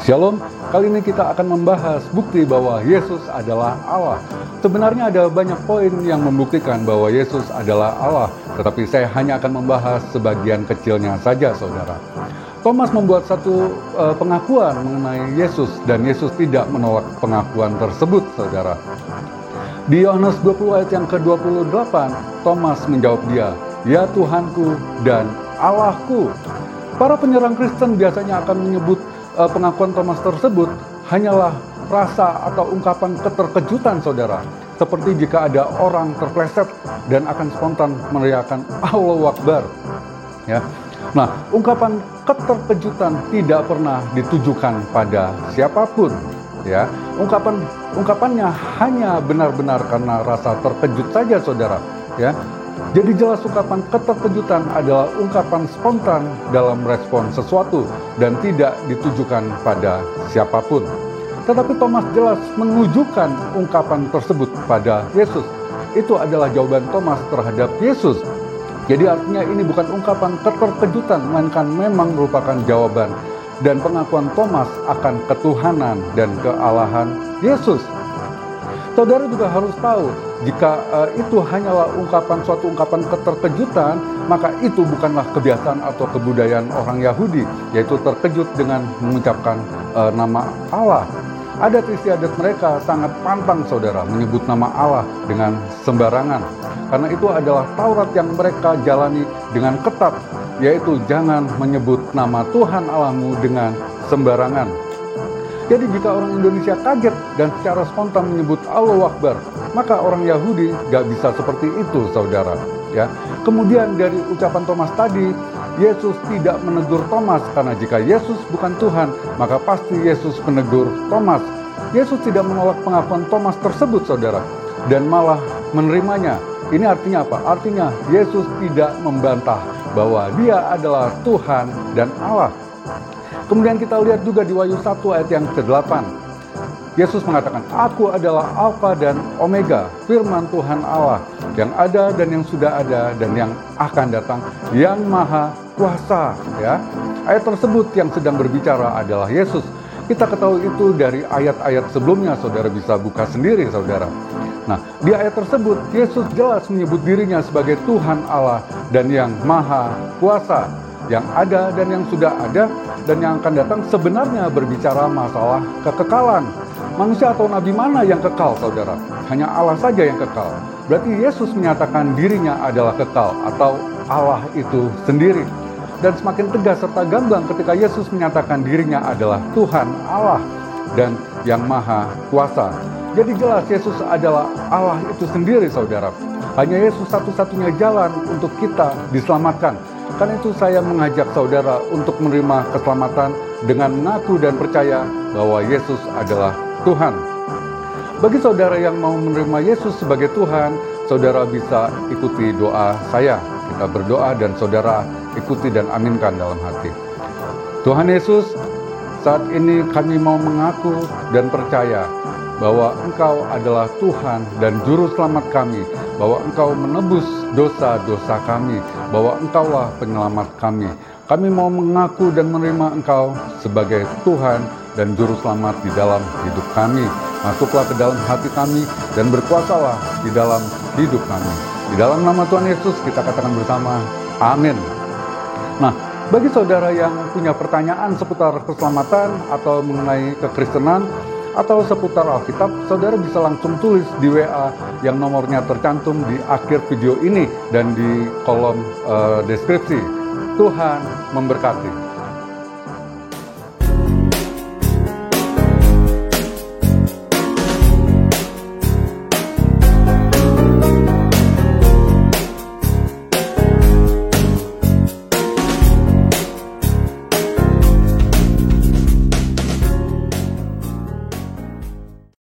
Shalom, kali ini kita akan membahas bukti bahwa Yesus adalah Allah. Sebenarnya ada banyak poin yang membuktikan bahwa Yesus adalah Allah, tetapi saya hanya akan membahas sebagian kecilnya saja, saudara. Thomas membuat satu pengakuan mengenai Yesus, dan Yesus tidak menolak pengakuan tersebut, saudara. Di Yohanes 20 ayat yang ke-28, Thomas menjawab dia, "Ya Tuhanku dan Allahku." Para penyerang Kristen biasanya akan menyebut pengakuan Thomas tersebut hanyalah rasa atau ungkapan keterkejutan, saudara. Seperti jika ada orang terpleset dan akan spontan meneriakkan Allahu Akbar. Ya. Nah, ungkapan keterkejutan tidak pernah ditujukan pada siapapun. Ya, ungkapannya hanya benar-benar karena rasa terkejut saja, saudara. Ya. Jadi jelas ungkapan keterkejutan adalah ungkapan spontan dalam respon sesuatu dan tidak ditujukan pada siapapun. Tetapi Thomas jelas menunjukkan ungkapan tersebut pada Yesus. Itu adalah jawaban Thomas terhadap Yesus. Jadi artinya ini bukan ungkapan keterkejutan, melainkan memang merupakan jawaban dan pengakuan Thomas akan ketuhanan dan kealahan Yesus. Saudara juga harus tahu, jika itu hanyalah suatu ungkapan keterkejutan, maka itu bukanlah kebiasaan atau kebudayaan orang Yahudi, yaitu terkejut dengan mengucapkan nama Allah. Adat istiadat mereka sangat pantang, saudara, menyebut nama Allah dengan sembarangan. Karena itu adalah Taurat yang mereka jalani dengan ketat, yaitu jangan menyebut nama Tuhan Allahmu dengan sembarangan. Jadi jika orang Indonesia kaget dan secara spontan menyebut Allahu Akbar, maka orang Yahudi gak bisa seperti itu, saudara. Ya. Kemudian dari ucapan Thomas tadi, Yesus tidak menegur Thomas, karena jika Yesus bukan Tuhan, maka pasti Yesus menegur Thomas. Yesus tidak menolak pengakuan Thomas tersebut, saudara, dan malah menerimanya. Ini artinya apa? Artinya Yesus tidak membantah bahwa dia adalah Tuhan dan Allah. Kemudian kita lihat juga di Wahyu 1 ayat yang ke-8. Yesus mengatakan, "Aku adalah Alfa dan Omega, firman Tuhan Allah, yang ada dan yang sudah ada dan yang akan datang, yang maha kuasa." Ya. Ayat tersebut yang sedang berbicara adalah Yesus. Kita ketahui itu dari ayat-ayat sebelumnya, saudara bisa buka sendiri, saudara. Nah, di ayat tersebut, Yesus jelas menyebut dirinya sebagai Tuhan Allah dan yang maha kuasa, yang ada dan yang sudah ada dan yang akan datang. Sebenarnya berbicara masalah kekekalan. Manusia atau nabi mana yang kekal, saudara? Hanya Allah saja yang kekal. Berarti Yesus menyatakan dirinya adalah kekal atau Allah itu sendiri. Dan semakin tegas serta gamblang ketika Yesus menyatakan dirinya adalah Tuhan Allah dan yang maha kuasa. Jadi jelas Yesus adalah Allah itu sendiri, saudara. Hanya Yesus satu-satunya jalan untuk kita diselamatkan. Karena itu saya mengajak saudara untuk menerima keselamatan dengan mengaku dan percaya bahwa Yesus adalah Tuhan. Bagi saudara yang mau menerima Yesus sebagai Tuhan, saudara bisa ikuti doa saya. Kita berdoa dan saudara ikuti dan aminkan dalam hati. Tuhan Yesus, saat ini kami mau mengaku dan percaya bahwa Engkau adalah Tuhan dan Juru Selamat kami, bahwa Engkau menebus dosa-dosa kami, bahwa Engkaulah penyelamat kami. Kami mau mengaku dan menerima Engkau sebagai Tuhan dan Juru Selamat di dalam hidup kami. Masuklah ke dalam hati kami dan berkuasalah di dalam hidup kami. Di dalam nama Tuhan Yesus kita katakan bersama, amin. Nah, bagi saudara yang punya pertanyaan seputar keselamatan atau mengenai kekristenan, atau seputar Alkitab, saudara bisa langsung tulis di WA yang nomornya tercantum di akhir video ini dan di kolom deskripsi. Tuhan memberkati.